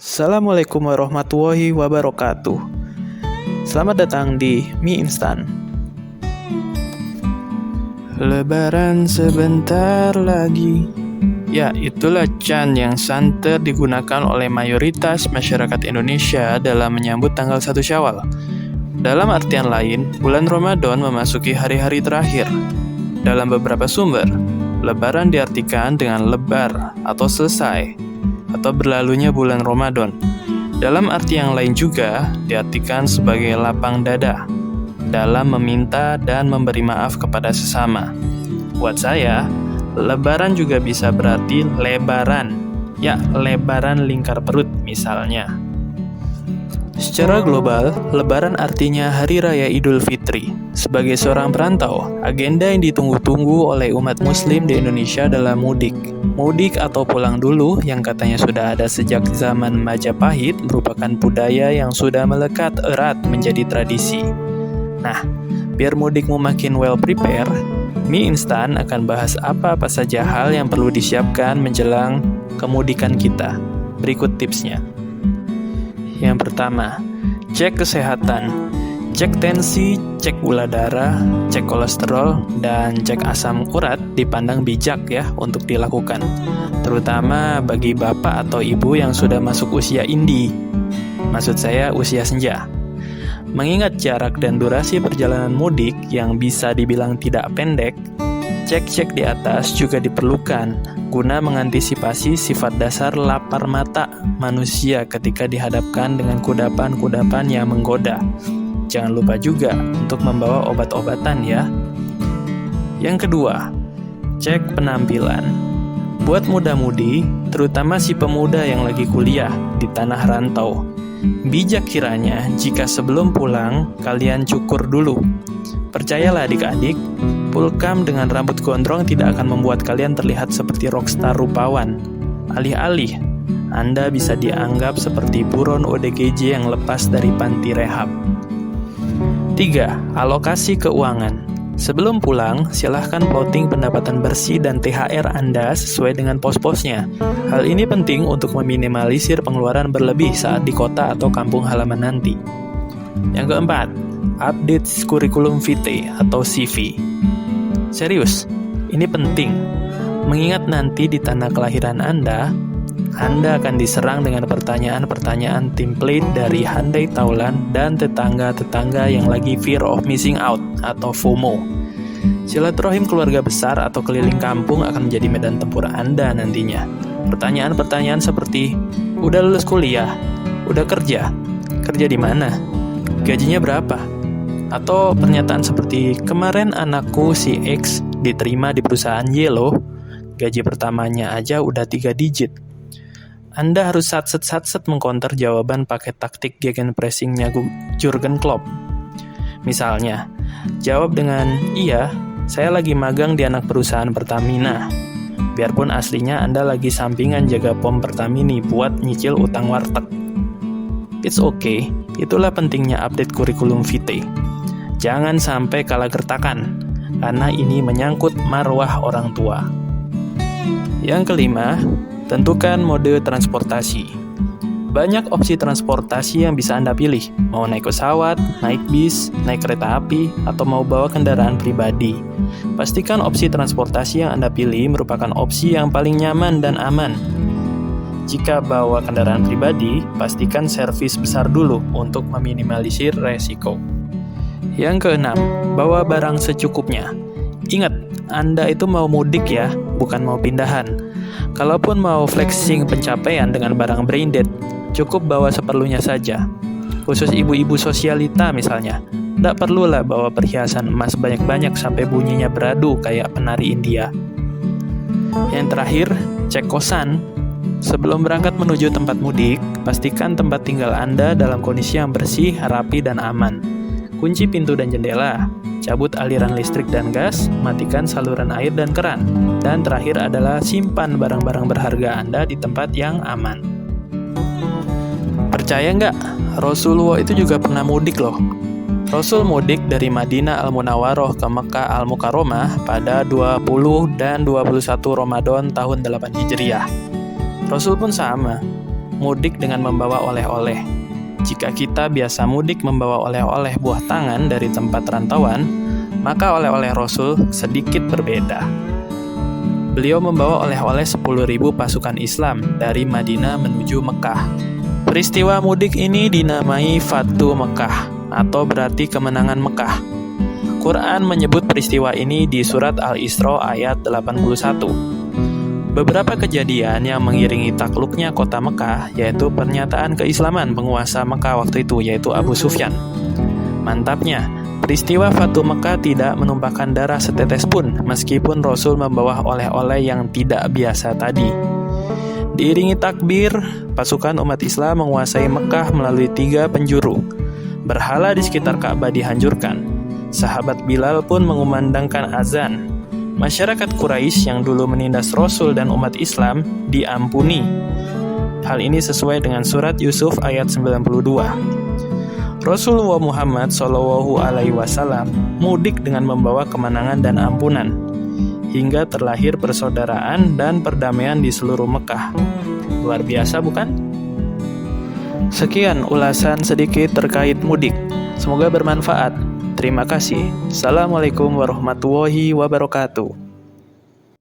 Assalamualaikum warahmatullahi wabarakatuh. Selamat datang di Mie Instan. Lebaran sebentar lagi. Ya, itulah chan yang santer digunakan oleh mayoritas masyarakat Indonesia dalam menyambut tanggal 1 Syawal. Dalam artian lain, bulan Ramadan memasuki hari-hari terakhir. Dalam beberapa sumber, Lebaran diartikan dengan lebar atau selesai, atau berlalunya bulan Ramadan. Dalam arti yang lain juga diartikan sebagai lapang dada dalam meminta dan memberi maaf kepada sesama. Buat saya, Lebaran juga bisa berarti lebaran. Ya, lebaran lingkar perut misalnya. Secara global, Lebaran artinya Hari Raya Idul Fitri. Sebagai seorang perantau, agenda yang ditunggu-tunggu oleh umat muslim di Indonesia adalah mudik. Mudik atau pulang dulu yang katanya sudah ada sejak zaman Majapahit merupakan budaya yang sudah melekat erat menjadi tradisi. Nah, biar mudikmu makin well prepare, Mie Instan akan bahas apa-apa saja hal yang perlu disiapkan menjelang kemudikan kita. Berikut tipsnya. Yang pertama, cek kesehatan. Cek tensi, cek gula darah, cek kolesterol, dan cek asam urat dipandang bijak ya untuk dilakukan. Terutama bagi bapak atau ibu yang sudah masuk usia indi. Maksud saya usia senja. Mengingat jarak dan durasi perjalanan mudik yang bisa dibilang tidak pendek, cek-cek di atas juga diperlukan guna mengantisipasi sifat dasar lapar mata manusia ketika dihadapkan dengan kudapan-kudapan yang menggoda. Jangan lupa juga untuk membawa obat-obatan ya. Yang kedua, cek penampilan. Buat muda-mudi, terutama si pemuda yang lagi kuliah di tanah rantau, bijak kiranya jika sebelum pulang kalian cukur dulu. Percayalah adik-adik, pulkam dengan rambut gondrong tidak akan membuat kalian terlihat seperti rockstar rupawan. Alih-alih, Anda bisa dianggap seperti buron ODGJ yang lepas dari panti rehab. 3. Alokasi keuangan. Sebelum pulang, silahkan plotting pendapatan bersih dan THR Anda sesuai dengan pos-posnya. Hal ini penting untuk meminimalisir pengeluaran berlebih saat di kota atau kampung halaman nanti. Yang keempat, update kurikulum vitae atau CV. Serius, ini penting. Mengingat nanti di tanah kelahiran Anda akan diserang dengan pertanyaan-pertanyaan template dari handai taulan dan tetangga-tetangga yang lagi fear of missing out atau FOMO. Silaturahim keluarga besar atau keliling kampung akan menjadi medan tempur Anda nantinya. Pertanyaan-pertanyaan seperti, udah lulus kuliah? Udah kerja? Kerja di mana? Gajinya berapa? Atau pernyataan seperti, kemarin anakku si X diterima di perusahaan Y loh, gaji pertamanya aja udah 3 digit. Anda harus satset mengcounter jawaban pakai taktik gegenpressing-nya Jurgen Klopp. Misalnya, jawab dengan, iya, saya lagi magang di anak perusahaan Pertamina. Biarpun aslinya Anda lagi sampingan jaga pom Pertamini buat nyicil utang warteg. It's okay, itulah pentingnya update kurikulum vitae. Jangan sampai kalah gertakan, karena ini menyangkut marwah orang tua. Yang kelima, tentukan mode transportasi. Banyak opsi transportasi yang bisa Anda pilih, mau naik pesawat, naik bis, naik kereta api, atau mau bawa kendaraan pribadi. Pastikan opsi transportasi yang Anda pilih merupakan opsi yang paling nyaman dan aman. Jika bawa kendaraan pribadi, pastikan servis besar dulu untuk meminimalisir resiko. Yang keenam, bawa barang secukupnya. Ingat, Anda itu mau mudik ya, bukan mau pindahan. Kalaupun mau flexing pencapaian dengan barang branded, cukup bawa seperlunya saja. Khusus ibu-ibu sosialita misalnya, tidak perlulah bawa perhiasan emas banyak-banyak sampai bunyinya beradu kayak penari India. Yang terakhir, cek kosan. Sebelum berangkat menuju tempat mudik, pastikan tempat tinggal Anda dalam kondisi yang bersih, rapi, dan aman. Kunci pintu dan jendela, cabut aliran listrik dan gas, matikan saluran air dan keran. Dan terakhir adalah simpan barang-barang berharga Anda di tempat yang aman. Percaya nggak? Rasulullah itu juga pernah mudik loh. Rasul mudik dari Madinah Al-Munawwaroh ke Mekah Al-Mukarramah pada 20 dan 21 Ramadan tahun 8 Hijriah. Rasul pun sama. mudik dengan membawa oleh-oleh. Jika kita biasa mudik membawa oleh-oleh buah tangan dari tempat rantauan, maka oleh-oleh Rasul sedikit berbeda. Beliau membawa oleh-oleh 10.000 pasukan Islam dari Madinah menuju Mekah. Peristiwa mudik ini dinamai Fatu Mekah, atau berarti kemenangan Mekah. Quran menyebut peristiwa ini di surat Al-Isra ayat 81. Beberapa kejadian yang mengiringi takluknya kota Mekah, yaitu pernyataan keislaman penguasa Mekah waktu itu, yaitu Abu Sufyan. Mantapnya, peristiwa Fatu Mekah tidak menumpahkan darah setetes pun, meskipun Rasul membawa oleh-oleh yang tidak biasa tadi. Diiringi takbir, pasukan umat Islam menguasai Mekah melalui 3 penjuru. Berhala di sekitar Ka'bah dihancurkan. Sahabat Bilal pun mengumandangkan azan. Masyarakat Quraisy yang dulu menindas Rasul dan umat Islam diampuni. Hal ini sesuai dengan surat Yusuf ayat 92. Rasulullah Muhammad SAW mudik dengan membawa kemenangan dan ampunan, hingga terlahir persaudaraan dan perdamaian di seluruh Mekah. Luar biasa bukan? Sekian ulasan sedikit terkait mudik. Semoga bermanfaat. Terima kasih. Assalamualaikum warahmatullahi wabarakatuh.